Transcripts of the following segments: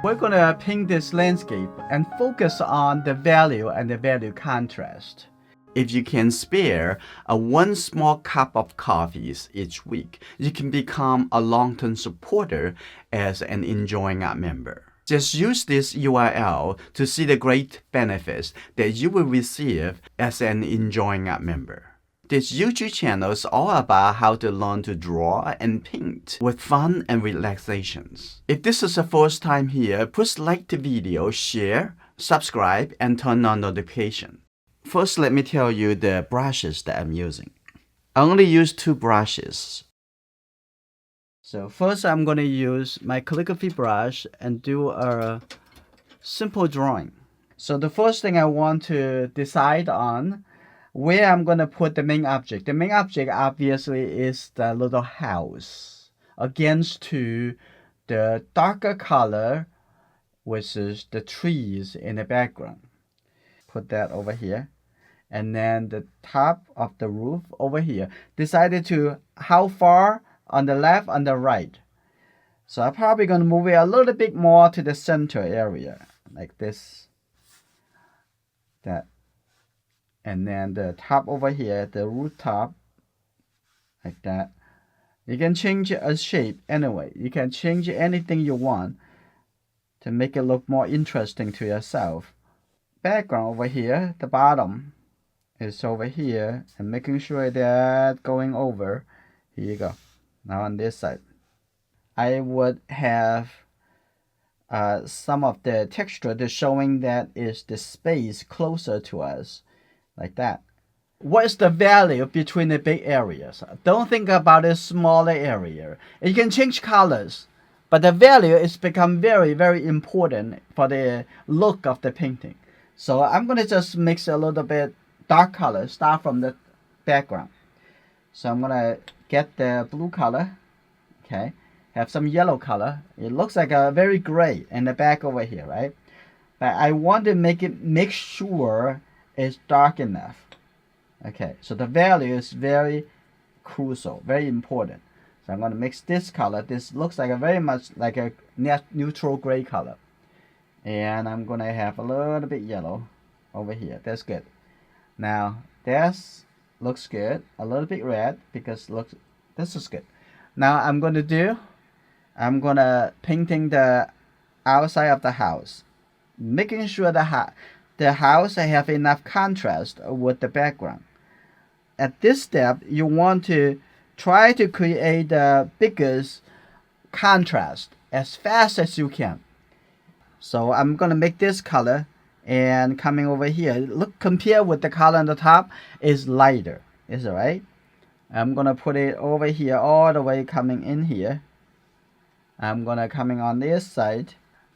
We're going to paint this landscape and focus on the value and the value contrast. If you can spare one small cup of coffees each week, you can become a long-term supporter as an Enjoying Art member. Just use this URL to see the great benefits that you will receive as an Enjoying Art member. This YouTube channel is all about how to learn to draw and paint with fun and relaxations. If this is the first time here, please like the video, share, subscribe, and turn on notification. First, let me tell you the brushes that I'm using. I only use 2 brushes. So first, I'm going to use my calligraphy brush and do a simple drawing. So the first thing I want to decide on where I'm going to put the main object. The main object obviously is the little house against to the darker color, which is the trees in the background. Put that over here. And then the top of the roof over here. Decided to how far on the left and the right. So I'm probably going to move it a little bit more to the center area. Like this. That. And then the top over here, the rooftop, like that. You can change a shape anyway. You can change anything you want to make it look more interesting to yourself. Background over here, the bottom is over here, and making sure that going over. Here you go. Now on this side, I would have some of the texture to showing that is the space closer to us. Like that. What is the value between the big areas? Don't think about a smaller area. You can change colors, but the value is become very, very important for the look of the painting. So I'm going to just mix a little bit dark color, start from the background. So I'm going to get the blue color, okay, have some yellow color. It looks like a very gray in the back over here, right? But I want to make sure is dark enough. Okay, so the value is very crucial, very important. So I'm going to mix this color. This looks like a very much like a neutral gray color. And I'm going to have a little bit yellow over here. That's good. Now, this looks good. A little bit red because this is good. Now I'm going to painting the outside of the house. Making sure the house have enough contrast with the background. At this step, you want to try to create the biggest contrast as fast as you can. So I'm going to make this color and coming over here. Look, compare with the color on the top is lighter. Is it right? I'm going to put it over here all the way coming in here. I'm going to coming on this side.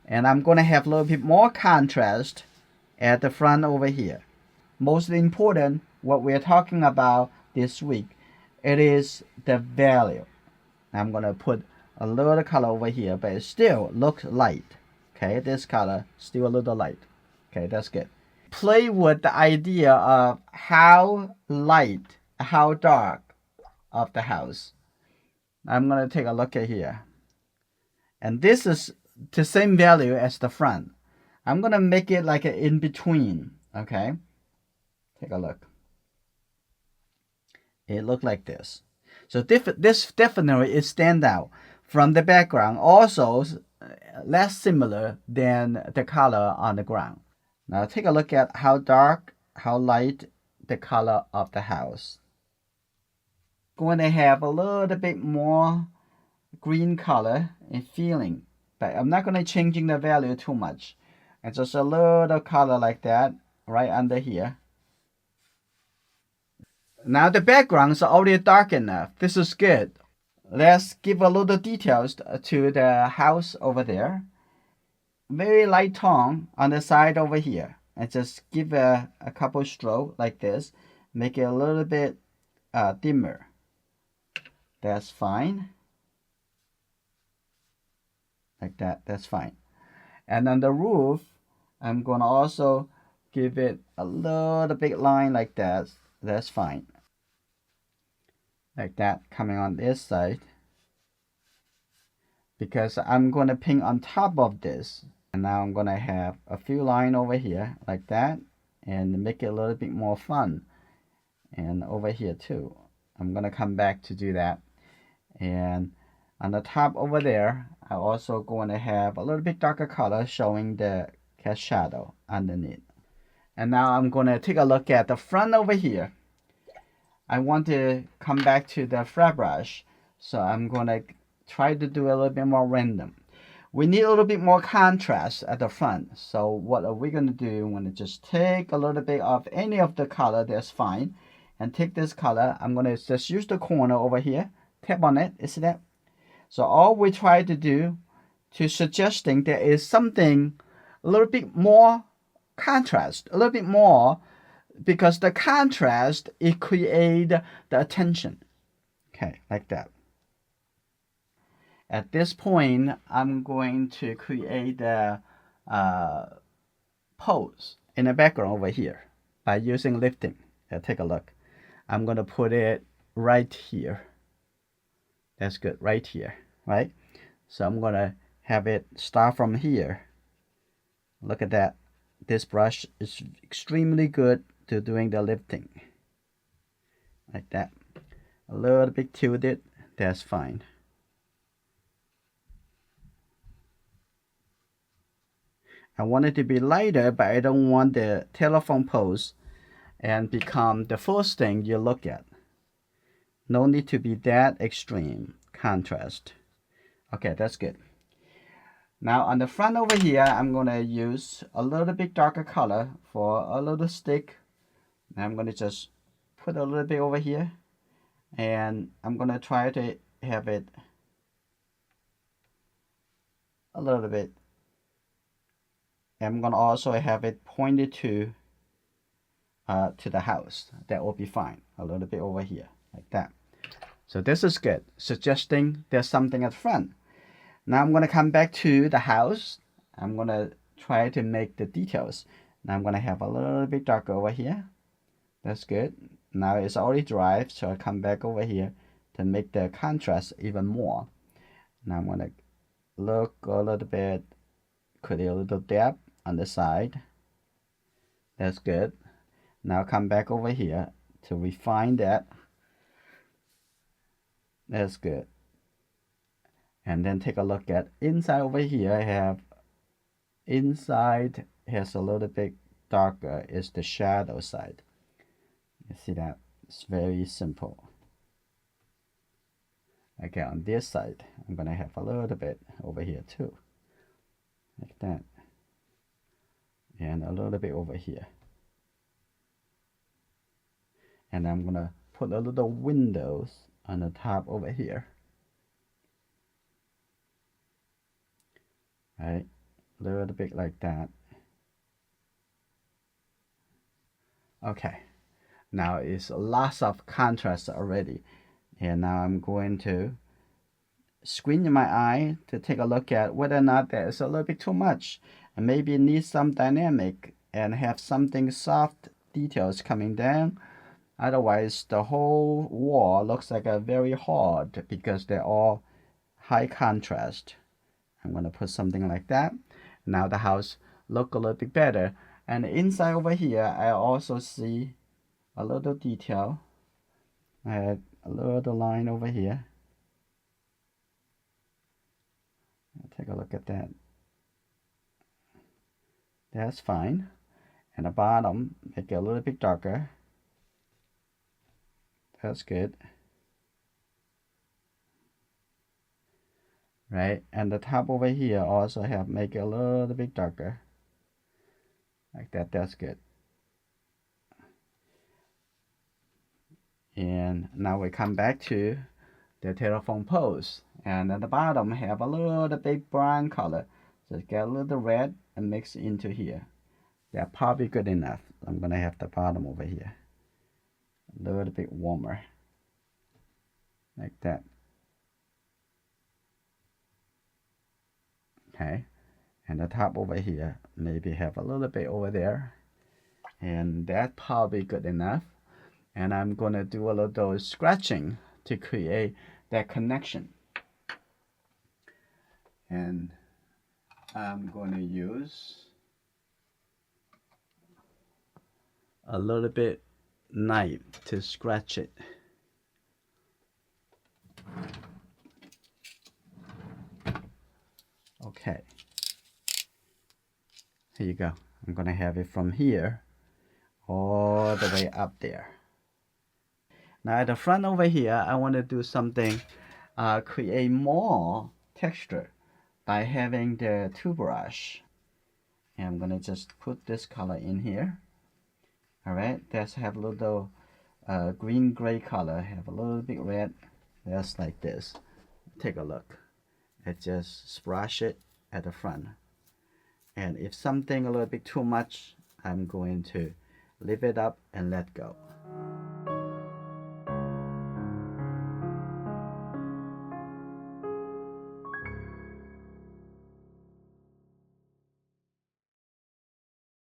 And I'm going to have a little bit more contrast at the front over here. Most important, what we're talking about this week, it is the value. I'm going to put a little color over here, but it still looks light. Okay, this color still a little light. Okay, that's good. Play with the idea of how light, how dark of the house. I'm going to take a look at here. And this is the same value as the front. I'm going to make it like an in between. Okay, take a look. It look like this. So this definitely is stand out from the background. Also less similar than the color on the ground. Now take a look at how dark, how light the color of the house. Going to have a little bit more green color and feeling. But I'm not going to changing the value too much. And just a little color like that right under here. Now the backgrounds are already dark enough. This is good. Let's give a little details to the house over there. Very light tone on the side over here. And just give a couple strokes like this. Make it a little bit dimmer. That's fine. Like that, that's fine. And on the roof, I'm going to also give it a little bit line like that. That's fine. Like that, coming on this side. Because I'm going to paint on top of this. And now I'm gonna have a few lines over here like that and make it a little bit more fun. And over here too. I'm gonna come back to do that. And on the top over there, I also going to have a little bit darker color showing the cat shadow underneath. And now I'm going to take a look at the front over here. I want to come back to the flat brush, so I'm going to try to do a little bit more random. We need a little bit more contrast at the front. So what are we going to do? I'm going to just take a little bit of any of the color, that's fine. And take this color, I'm going to just use the corner over here, tap on it, you see that? So all we try to do to suggesting there is something a little bit more contrast, a little bit more, because the contrast, it create the attention. Okay, like that. At this point, I'm going to create the pose in the background over here by using lifting. Take a look. I'm going to put it right here. That's good, right here, right? So I'm going to have it start from here. Look at that. This brush is extremely good to doing the lifting. Like that. A little bit tilted, that's fine. I want it to be lighter, but I don't want the telephone pose and become the first thing you look at. No need to be that extreme contrast. Okay, that's good. Now on the front over here, I'm going to use a little bit darker color for a little stick. Now I'm going to just put a little bit over here. And I'm going to try to have it a little bit. I'm going to also have it pointed to the house. That will be fine. A little bit over here, like that. So this is good, suggesting there's something at the front. Now I'm going to come back to the house. I'm going to try to make the details. Now I'm going to have a little bit darker over here. That's good. Now it's already dry, so I come back over here to make the contrast even more. Now I'm going to look a little bit, create a little depth on the side. That's good. Now come back over here to refine that. That's good. And then take a look at inside over here. I have inside has a little bit darker, is the shadow side. You see that? It's very simple. Okay, on this side, I'm gonna have a little bit over here too. Like that. And a little bit over here. And I'm gonna put a little windows on the top over here. Right, a little bit like that. Okay, now it's lots of contrast already. And now I'm going to squint my eye to take a look at whether or not there's a little bit too much. And maybe it needs some dynamic and have something soft details coming down. Otherwise, the whole wall looks like a very hard because they're all high contrast. I'm going to put something like that. Now the house look a little bit better. And inside over here, I also see a little detail. I had a little line over here. Take a look at that. That's fine. And the bottom, make it a little bit darker. That's good. Right, and the top over here also have make it a little bit darker. Like that, that's good. And now we come back to the telephone pose. And at the bottom have a little bit brown color. So get a little red and mix into here. They're probably good enough. I'm gonna have the bottom over here. A little bit warmer. Like that. Okay. And the top over here, maybe have a little bit over there. And that's probably good enough. And I'm gonna do a little scratching to create that connection. And I'm going to use a little bit knife to scratch it. Okay, here you go. I'm gonna have it from here all the way up there. Now at the front over here, I want to do something, create more texture by having the toothbrush. And I'm gonna just put this color in here. All right, let's have a little green gray color, have a little bit red, just like this. Take a look. I just splash it at the front. And if something a little bit too much, I'm going to leave it up and let go.